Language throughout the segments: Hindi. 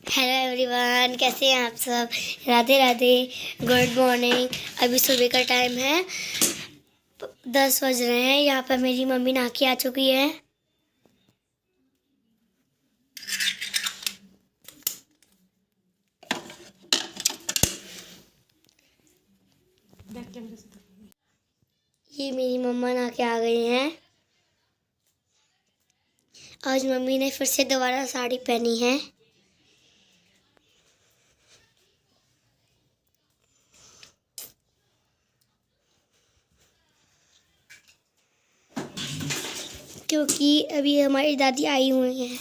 हेलो एवरीवन, कैसे हैं आप सब। Radhe Radhe, good morning. अभी सुबह का टाइम है, 10 बज रहे हैं। यहाँ पर मेरी मम्मी नहा के आ चुकी है। ये मेरी मम्मा नहा के आ गई हैं। आज मम्मी ने फिर से दोबारा साड़ी पहनी है। क्योंकि अभी हमारी दादी आई हुई हैं।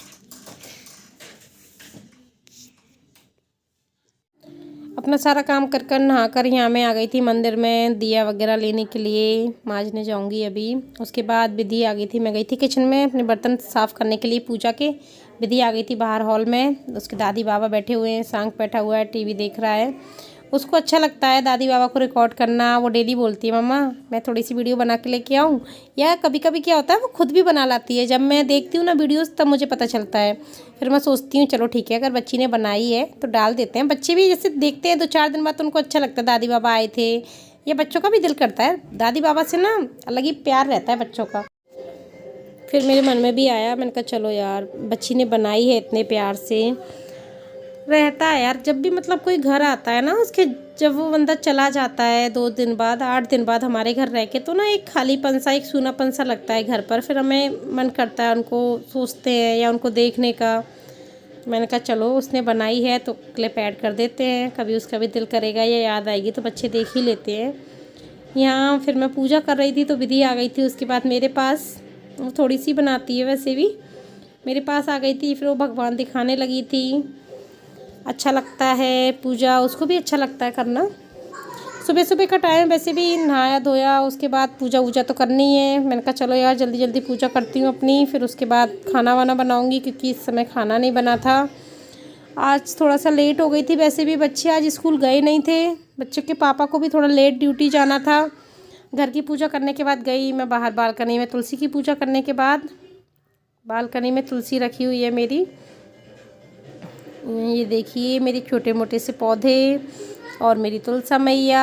अपना सारा काम कर कर नहा कर यहाँ मैं आ गई थी मंदिर में दिया वगैरह लेने के लिए। मांजने जाऊंगी अभी। उसके बाद विधि आ गई थी। मैं गई थी किचन में अपने बर्तन साफ़ करने के लिए पूजा के। विधि आ गई थी बाहर हॉल में। उसके दादी बाबा बैठे हुए हैं, सांक बैठा हुआ है, टीवी देख रहा है। उसको अच्छा लगता है दादी बाबा को रिकॉर्ड करना। वो डेली बोलती है मम्मा मैं थोड़ी सी वीडियो बना के लेके आऊँ, या कभी कभी क्या होता है वो खुद भी बना लाती है। जब मैं देखती हूँ ना वीडियोस तब मुझे पता चलता है। फिर मैं सोचती हूँ चलो ठीक है, अगर बच्ची ने बनाई है तो डाल देते हैं। बच्चे भी जैसे देखते हैं 2-4 दिन बाद तो उनको अच्छा लगता है दादी बाबा आए थे। ये बच्चों का भी दिल करता है, दादी बाबा से ना अलग ही प्यार रहता है बच्चों का। फिर मेरे मन में भी आया, मैंने कहा चलो यार बच्ची ने बनाई है इतने प्यार से। रहता है यार जब भी मतलब कोई घर आता है ना उसके, जब वो बंदा चला जाता है 2 दिन बाद 8 दिन बाद हमारे घर रह के, तो ना एक खालीपन सा एक सूनापन सा लगता है घर पर। फिर हमें मन करता है उनको सोचते हैं या उनको देखने का। मैंने कहा चलो उसने बनाई है तो क्लिप ऐड कर देते हैं, कभी उसका भी दिल करेगा या याद आएगी तो बच्चे देख ही लेते हैं। यहाँ फिर मैं पूजा कर रही थी तो विधि आ गई थी उसके बाद मेरे पास। वो थोड़ी सी बनाती है वैसे भी, मेरे पास आ गई थी। फिर वो भगवान दिखाने लगी थी। अच्छा लगता है पूजा, उसको भी अच्छा लगता है करना। सुबह सुबह का टाइम वैसे भी नहाया धोया उसके बाद पूजा वूजा तो करनी है। मैंने कहा चलो यार जल्दी जल्दी पूजा करती हूँ अपनी, फिर उसके बाद खाना वाना बनाऊँगी क्योंकि इस समय खाना नहीं बना था। आज थोड़ा सा लेट हो गई थी। वैसे भी बच्चे आज स्कूल गए नहीं थे। बच्चों के पापा को भी थोड़ा लेट ड्यूटी जाना था। घर की पूजा करने के बाद गई मैं बाहर बालकनी में। तुलसी की पूजा करने के बाद बालकनी में तुलसी रखी हुई है मेरी। ये देखिए मेरे छोटे मोटे से पौधे और मेरी तुलसा मैया।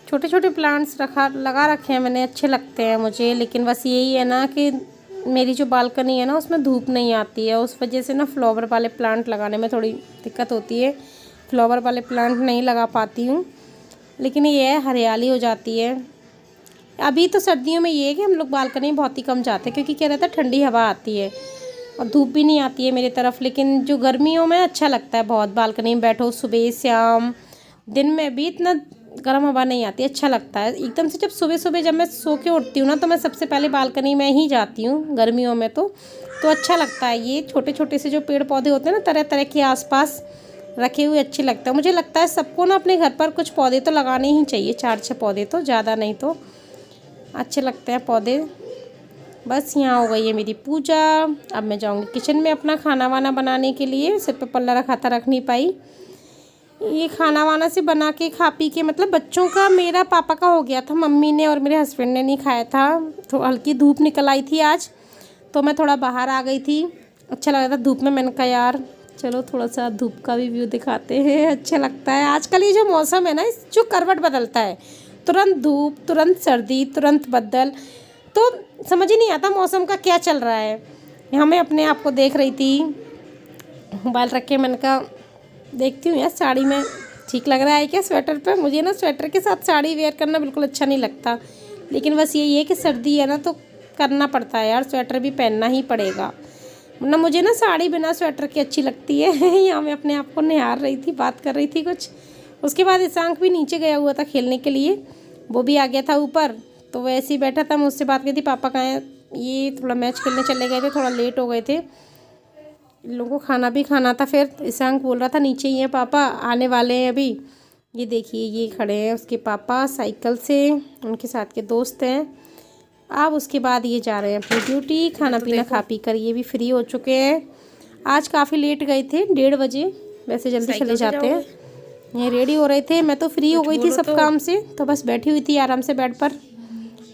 छोटे छोटे प्लांट्स लगा रखे हैं मैंने, अच्छे लगते हैं मुझे। लेकिन बस यही है ना कि मेरी जो बालकनी है ना उसमें धूप नहीं आती है, उस वजह से ना फ्लावर वाले प्लांट लगाने में थोड़ी दिक्कत होती है। फ्लावर वाले प्लांट नहीं लगा पाती हूँ, लेकिन ये है हरियाली हो जाती है। अभी तो सर्दियों में ये है कि हम लोग बालकनी में बहुत ही कम जाते हैं क्योंकि क्या रहता है ठंडी हवा आती है और धूप भी नहीं आती है मेरी तरफ। लेकिन जो गर्मियों में अच्छा लगता है बहुत, बालकनी में बैठो सुबह शाम। दिन में भी इतना गर्म हवा नहीं आती, अच्छा लगता है एकदम से। जब सुबह सुबह जब मैं सो के उठती हूँ ना तो मैं सबसे पहले बालकनी में ही जाती हूँ गर्मियों में तो अच्छा लगता है। ये छोटे छोटे से जो पेड़ पौधे होते हैं ना तरह तरह के आसपास रखे हुए अच्छे लगता है। मुझे लगता है सबको ना अपने घर पर कुछ पौधे तो लगाने ही चाहिए, 4-6 पौधे तो, ज़्यादा नहीं तो अच्छे लगते हैं पौधे। बस यहाँ हो गई है मेरी पूजा। अब मैं जाऊँगी किचन में अपना खाना वाना बनाने के लिए। सिर पे पल्ला रखा था, रख नहीं पाई। ये खाना वाना से बना के खा पी के, मतलब बच्चों का मेरा पापा का हो गया था, मम्मी ने और मेरे हस्बैंड ने नहीं खाया था। तो हल्की धूप निकल आई थी आज तो मैं थोड़ा बाहर आ गई थी, अच्छा लग रहा था धूप में। मैंने कहा यार चलो थोड़ा सा धूप का भी व्यू दिखाते हैं, अच्छा लगता है। आजकल ये जो मौसम है ना, इस जो करवट बदलता है, तुरंत धूप तुरंत सर्दी तुरंत बदल, तो समझ ही नहीं आता मौसम का क्या चल रहा है। यहाँ मैं अपने आप को देख रही थी मोबाइल रख के। मैंने कहा देखती हूँ यार साड़ी में ठीक लग रहा है क्या स्वेटर पे। मुझे ना स्वेटर के साथ साड़ी वेयर करना बिल्कुल अच्छा नहीं लगता, लेकिन बस यही है कि सर्दी है ना तो करना पड़ता है यार, स्वेटर भी पहनना ही पड़ेगा। वरना मुझे ना साड़ी बिना स्वेटर की अच्छी लगती है। यहाँ मैं अपने आप को निहार रही थी, बात कर रही थी कुछ। उसके बाद ईशांक भी नीचे गया हुआ था खेलने के लिए, वो भी आ गया था ऊपर। तो वैसे ही बैठा था, मुझसे बात की थी पापा कहाँ हैं। ये थोड़ा मैच खेलने चले गए थे, थोड़ा लेट हो गए थे। इन लोगों को खाना भी खाना था। फिर ईशांक बोल रहा था नीचे ही है पापा, आने वाले हैं अभी। ये देखिए ये खड़े हैं उसके पापा साइकिल से, उनके साथ के दोस्त हैं। अब उसके बाद ये जा रहे हैं अपनी ड्यूटी। खाना पीना खा पी कर ये भी फ्री हो चुके हैं। आज काफ़ी लेट गए थे, 1:30 बजे। वैसे जल्दी चले जाते हैं। ये रेडी हो रहे थे, मैं तो फ्री हो गई थी सब काम से, तो बस बैठी हुई थी आराम से बेड पर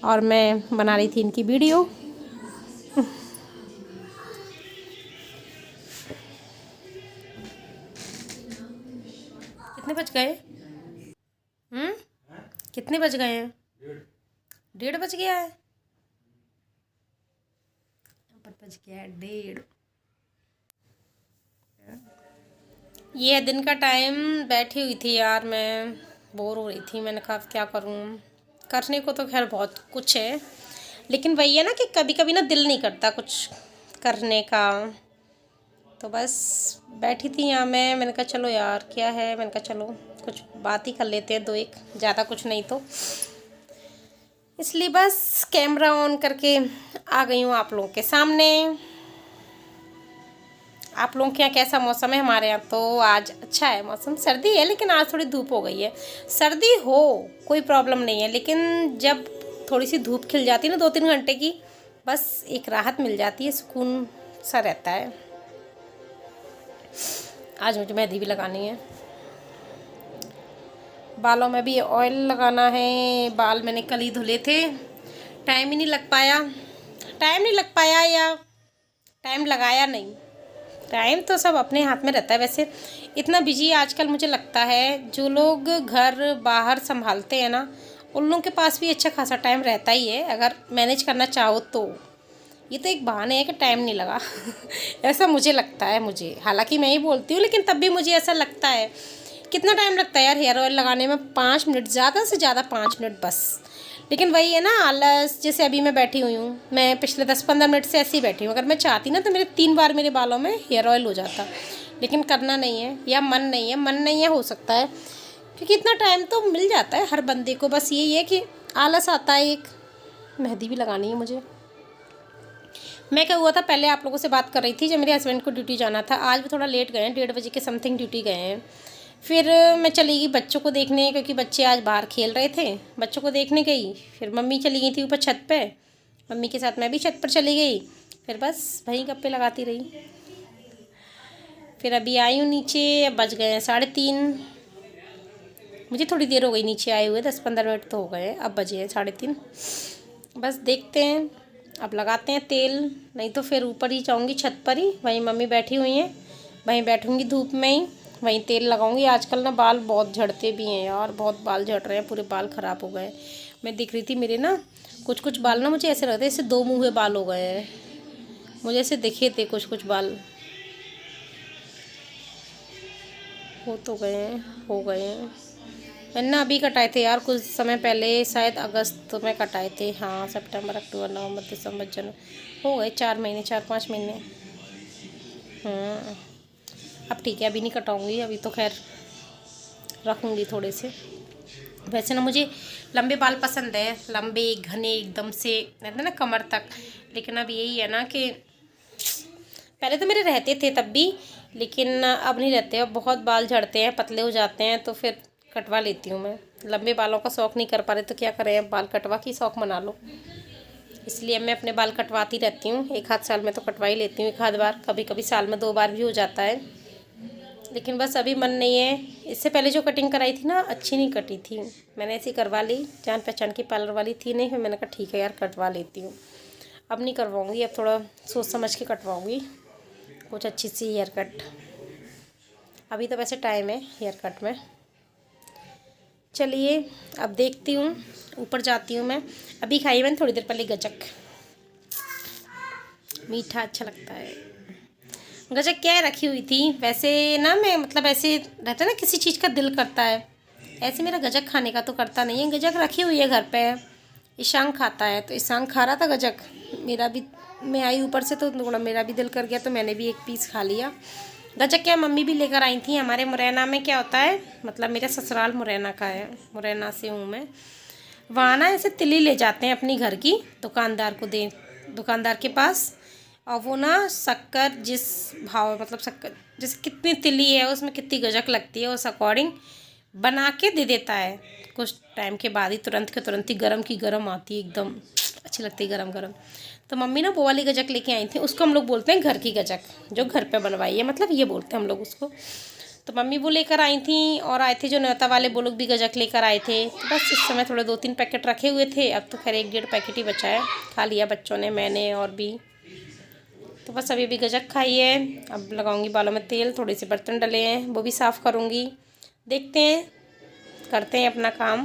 और मैं बना रही थी इनकी वीडियो। कितने बज गए? कितने बज गए हैं? 1:30 बज गया है। पर बज गया है 1:30। ये दिन का टाइम बैठी हुई थी यार, मैं बोर हो रही थी। मैंने कहा क्या करूँ, करने को तो खैर बहुत कुछ है, लेकिन वही है ना कि कभी कभी ना दिल नहीं करता कुछ करने का। तो बस बैठी थी यहाँ मैंने कहा चलो यार क्या है, मैंने कहा चलो कुछ बात ही कर लेते हैं, 2-1, ज़्यादा कुछ नहीं तो। इसलिए बस कैमरा ऑन करके आ गई हूँ आप लोगों के सामने। आप लोगों के यहाँ कैसा मौसम है? हमारे यहाँ तो आज अच्छा है मौसम, सर्दी है लेकिन आज थोड़ी धूप हो गई है। सर्दी हो कोई प्रॉब्लम नहीं है, लेकिन जब थोड़ी सी धूप खिल जाती है ना 2-3 घंटे की, बस एक राहत मिल जाती है, सुकून सा रहता है। आज मुझे मेहंदी भी लगानी है, बालों में भी ऑयल लगाना है। बाल मैंने कल ही धुले थे, टाइम ही नहीं लग पाया। टाइम नहीं लग पाया या टाइम लगाया नहीं, टाइम तो सब अपने हाथ में रहता है। वैसे इतना बिजी आजकल मुझे लगता है, जो लोग घर बाहर संभालते हैं ना, उन लोगों के पास भी अच्छा खासा टाइम रहता ही है, अगर मैनेज करना चाहो तो। ये तो एक बहाने है कि टाइम नहीं लगा ऐसा मुझे लगता है। मुझे हालांकि मैं ही बोलती हूँ, लेकिन तब भी मुझे ऐसा लगता है। कितना टाइम लगता है यार हेयर ऑयल लगाने में? 5 मिनट, ज़्यादा से ज़्यादा 5 मिनट बस। लेकिन वही है ना आलस। जैसे अभी मैं बैठी हुई हूँ, मैं पिछले 10-15 मिनट से ऐसे ही बैठी हूँ। अगर मैं चाहती ना तो मेरे 3 बार मेरे बालों में हेयर ऑयल हो जाता, लेकिन करना नहीं है या मन नहीं है हो सकता है, क्योंकि इतना टाइम तो मिल जाता है हर बंदे को। बस यही है कि आलस आता है एक। मेहंदी भी लगानी है मुझे। मैं क्या हुआ था, पहले आप लोगों से बात कर रही थी, जब मेरे हस्बैंड को ड्यूटी जाना था। आज भी थोड़ा लेट गए हैं, 1:30 बजे के समथिंग ड्यूटी गए हैं। फिर मैं चली गई बच्चों को देखने, क्योंकि बच्चे आज बाहर खेल रहे थे। बच्चों को देखने गई, फिर मम्मी चली गई थी ऊपर छत पे, मम्मी के साथ मैं भी छत पर चली गई। फिर बस वहीं गप्पे लगाती रही। फिर अभी आई हूँ नीचे, अब बज गए हैं 3:30। मुझे थोड़ी देर हो गई नीचे आए हुए, 10-15 मिनट तो हो गए, अब बजे हैं 3:30। बस देखते हैं, अब लगाते हैं तेल, नहीं तो फिर ऊपर ही जाऊँगी छत पर ही, वहीं मम्मी बैठी हुई हैं, वहीं बैठूँगी धूप में ही, वहीं तेल लगाऊंगी। आजकल ना बाल बहुत झड़ते भी हैं यार, बहुत बाल झड़ रहे हैं, पूरे बाल ख़राब हो गए। मैं देख रही थी मेरे ना कुछ बाल ना, मुझे ऐसे लगता है जैसे 2 मुँहे बाल हो गए हैं। मुझे ऐसे दिखे थे कुछ बाल, हो गए हैं। मैंने ना अभी कटाए थे यार, कुछ समय पहले, शायद अगस्त में कटाए थे। हाँ, सितंबर, अक्टूबर, नवंबर, दिसंबर, जनवरी, हो गए 4 महीने, 4-5 महीने। अब ठीक है, अभी नहीं कटाऊंगी, अभी तो खैर रखूँगी थोड़े से। वैसे ना मुझे लंबे बाल पसंद है, लंबे घने एकदम से रहते हैं ना कमर तक। लेकिन अब यही है ना कि पहले तो मेरे रहते थे तब भी, लेकिन अब नहीं रहते। अब बहुत बाल झड़ते हैं, पतले हो जाते हैं, तो फिर कटवा लेती हूँ मैं। लंबे बालों का शौक़ नहीं कर पा रहे तो क्या करें, अब बाल कटवा के शौक़ मना लो। इसलिए मैं अपने बाल कटवाती रहती हूँ, 1-8 साल में तो कटवा ही लेती हूँ, 1-8 बार, कभी कभी साल में 2 बार भी हो जाता है। लेकिन बस अभी मन नहीं है। इससे पहले जो कटिंग कराई थी ना, अच्छी नहीं कटी थी, मैंने ऐसी करवा ली, जान पहचान की पार्लर वाली थी नहीं, फिर मैंने कहा ठीक है यार कटवा लेती हूँ। अब नहीं करवाऊँगी, अब थोड़ा सोच समझ के कटवाऊँगी कुछ अच्छी सी हेयर कट। अभी तो वैसे टाइम है हेयर कट में। चलिए अब देखती हूँ, ऊपर जाती हूँ मैं। अभी खाई मैंने थोड़ी देर पहले गजक, मीठा अच्छा लगता है। गजक क्या रखी हुई थी वैसे ना, मैं मतलब ऐसे रहता है ना किसी चीज़ का दिल करता है, ऐसे मेरा गजक खाने का तो करता नहीं है। गजक रखी हुई है घर पे, ईशान खाता है, तो ईशान खा रहा था गजक, मेरा भी, मैं आई ऊपर से तो थोड़ा मेरा भी दिल कर गया, तो मैंने भी एक पीस खा लिया। गजक क्या मम्मी भी लेकर आई थी। हमारे मुरैना में क्या होता है, मतलब मेरा ससुराल मुरैना का है, मुरैना से हूँ मैं। वहाँ ना ऐसे तिली ले जाते हैं अपनी घर की, दुकानदार को दे, दुकानदार के पास, और वो ना शक्कर जिस भाव, मतलब शक्कर जैसे कितनी तिली है उसमें कितनी गजक लगती है, उस अकॉर्डिंग बना के दे देता है। कुछ टाइम के बाद ही तुरंत के तुरंत ही गरम की गरम आती है, एकदम अच्छी लगती है गरम गरम। तो मम्मी ना वो वाली गजक लेके आई थी, उसको हम लोग बोलते हैं घर की गजक, जो घर पे बनवाई है, मतलब ये बोलते हैं हम लोग उसको। तो मम्मी वो लेकर आई थी, और आए थे जो न्योता वाले वो लोग भी गजक लेकर आए थे। तो बस इस समय थोड़े 2-3 पैकेट रखे हुए थे, अब तो खैर 1-1.5 पैकेट ही बचा है, खा लिया बच्चों ने, मैंने और भी। तो बस अभी गजक खाई है, अब लगाऊंगी बालों में तेल, थोड़े से बर्तन डले हैं वो भी साफ़ करूंगी, देखते हैं, करते हैं अपना काम।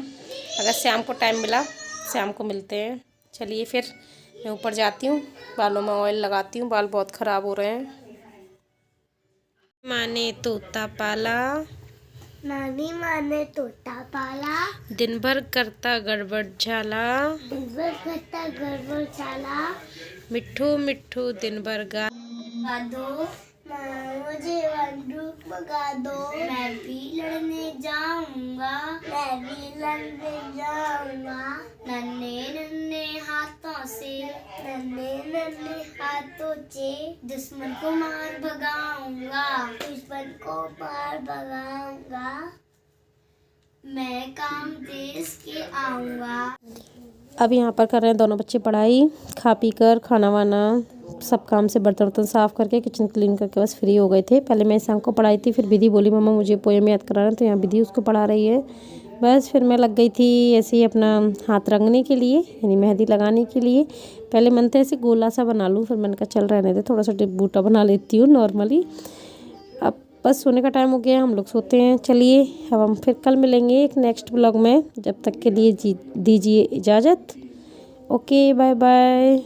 अगर शाम को टाइम मिला शाम को मिलते हैं। चलिए फिर मैं ऊपर जाती हूँ, बालों में ऑयल लगाती हूँ, बाल बहुत ख़राब हो रहे हैं। माने तोता पाला, नानी माँ ने तोता पाला, दिन भर करता गड़बड़ झाला, दिन भर करता गड़बड़ चाला, मिट्ठू मिट्ठू दिन भर गा दो मुझे बंदूक मंगा दो, मैं भी लड़ने जाऊंगा, मैं भी लड़ने जाऊंगा, नन्हे नन्हे हाथों से, नन्हे नन्हे हाथों से दुश्मन को मार भगाऊंगा, दुश्मन को मार भगाऊंगा, मैं काम देश के आऊंगा। अब यहाँ पर कर रहे हैं दोनों बच्चे पढ़ाई। खा पी कर खाना वाना सब काम से बर्तन वर्तन साफ़ करके किचन क्लीन करके बस फ्री हो गए थे। पहले मैं शाम को पढ़ाई थी, फिर विधि बोली मम्मा मुझे पोएम याद कराना, तो यहाँ विधि उसको पढ़ा रही है। बस फिर मैं लग गई थी ऐसे ही अपना हाथ रंगने के लिए, यानी मेहंदी लगाने के लिए। पहले मन तो ऐसे गोला सा बना लूँ, फिर मैंने कहा चल रहने दे, थोड़ा सा बूटा बना लेती हूँ नॉर्मली। अब बस सोने का टाइम हो गया, हम लोग सोते हैं। चलिए अब हम फिर कल मिलेंगे एक नेक्स्ट ब्लॉग में, जब तक के लिए दीजिए इजाज़त। Okay bye bye.